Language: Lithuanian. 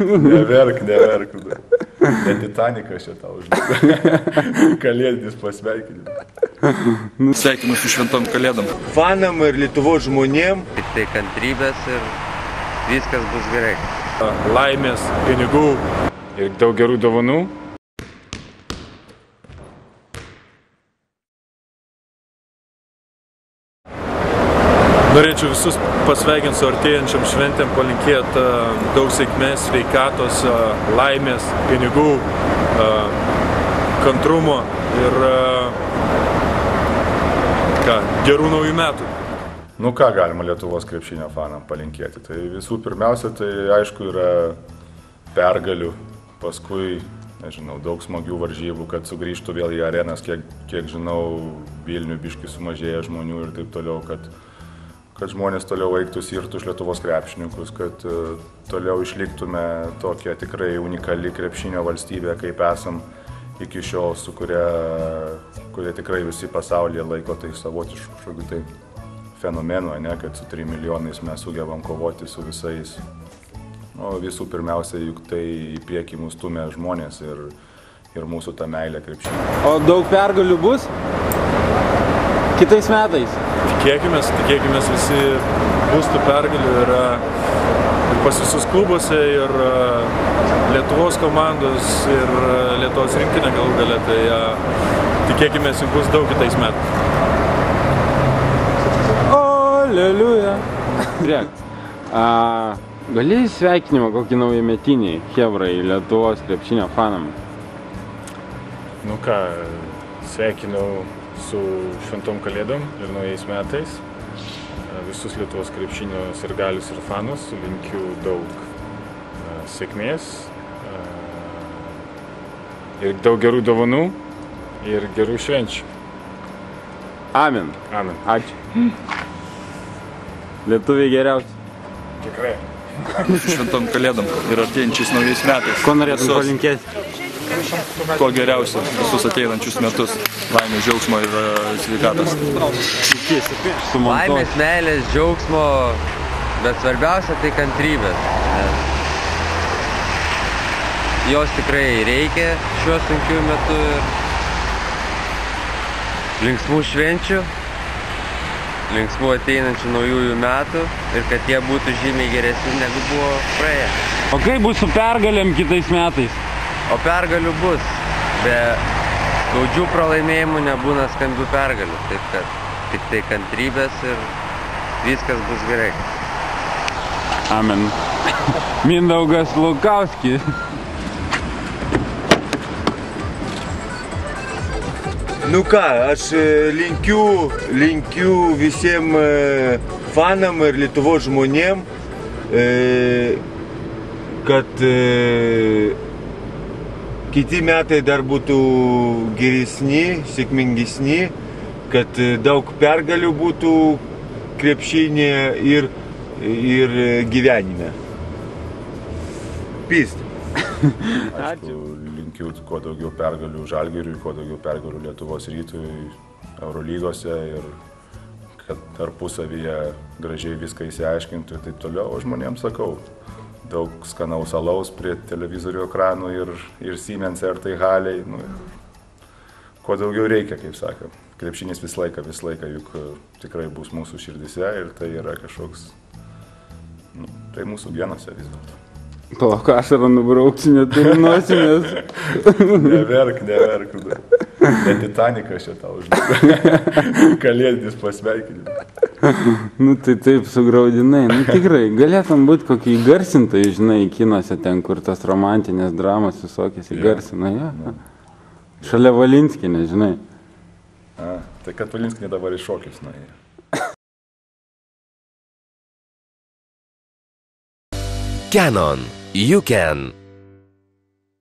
Neverk. Ne Titanikas čia tau žinai. Kalėdinis pasveikinimas. Sveikinu su šventom kalėdom. Fanam ir Lietuvos žmonėm. Tik tai kantrybės ir viskas bus gerai. Laimės, pinigų ir daug gerų dovanų. Norėčiau visus pasveikinti su artėjančiam šventėm, palinkėti daug sėkmės, sveikatos, laimės, pinigų, kantrumo ir gerų naujų metų. Nu ką galima Lietuvos krepšinio fanam palinkėti? Tai visų pirmiausia, tai aišku yra pergalių, paskui, nežinau, daug smagių varžybų, kad sugrįžtų vėl į arenas, kiek žinau, Vilnių biškį sumažėja žmonių ir taip toliau, kad žmonės toliau eiktų sirtų už Lietuvos krepšininkus, kad toliau išliktume tokia tikrai unikali krepšinio valstybė, kaip esam iki šiol, su kuria tikrai visi pasaulyje laiko tai savotišku kažkokiu tai fenomenu, ne, kad su 3 milijonais mes sugebam kovoti su visais. O visų pirmiausia, juk tai į priekį mus stumia žmonės ir mūsų ta meilė krepšinio. O daug pergalių bus kitais metais? Tikėkimės visi bus tų pergalių ir pas visus klubuose ir Lietuvos komandos ir Lietuvos rinktinė galų gale, tai tikėkimės jų bus daug kitais metais. Aleliuja! Žiūrėk, gali sveikinimą kokį naujametinį chebrai Lietuvos krepšinio fanam? Nu ką, sveikinau su šventom kalėdom ir naujais metais. Visus Lietuvos krepšinio sirgalius ir fanus linkiu daug sėkmės ir daug gerų dovanų ir gerų švenčių. Amen. Ačiū. Lietuviai geriausi. Tikrai. Su šventom kalėdom ir artėjančiais naujais metais. Ko norėtum palinkėti? Kuo geriausia visus ateinančius metus. Laimės, džiaugsmo ir sveikatos. Laimės, meilės, džiaugsmo, bet svarbiausia tai kantrybės. Jos tikrai reikia šiuo sunkiu metu ir linksmų švenčių, linksmų ateinančių naujųjų metų ir kad jie būtų žymiai geresni negu buvo praėję. O kaip bus su pergalėm kitais metais? O pergalių bus, be skaudžių pralaimėjimų nebūna skambių pergalių, taip kad tik tai kantrybės ir viskas bus gerai. Amen. Mindaugas Lukauskis. Nu ką, aš linkiu visiems fanam ir Lietuvos žmonėm, kad kiti metai dar būtų geresni, sėkmingesni, kad daug pergalių būtų krepšinėje ir gyvenime. Peace. Aišku, linkiu kuo daugiau pergalių Žalgiriui, kuo daugiau pergalių Lietuvos Rytui, Eurolygose ir kad tarpusavyje gražiai viską įsiaiškintų ir taip toliau. O žmonėms sakau, daug skanaus alaus prie televizorių ekranų ir Siemens RT haliai. Nu, kuo daugiau reikia, kaip sakė. Krepšinis visą laiką juk tikrai bus mūsų širdise ir tai yra kažkoks, tai mūsų genuose vis dėlto. Palauk, ašarą nubrauksiu, neturiu nosinės. Neverk. Ne Titanikas čia tau žinai. Kalėdinis pasveikinimas. Nu tai taip sugraudinai, nu tikrai, galėtum būti kokį įgarsintai, žinai, kinuose ten, kur tas romantinės dramas visokias įgarsina, ja. Šalia Valinskienė, žinai. Tai kad Valinskienė dabar į šokius nuėjo. Canon, you can.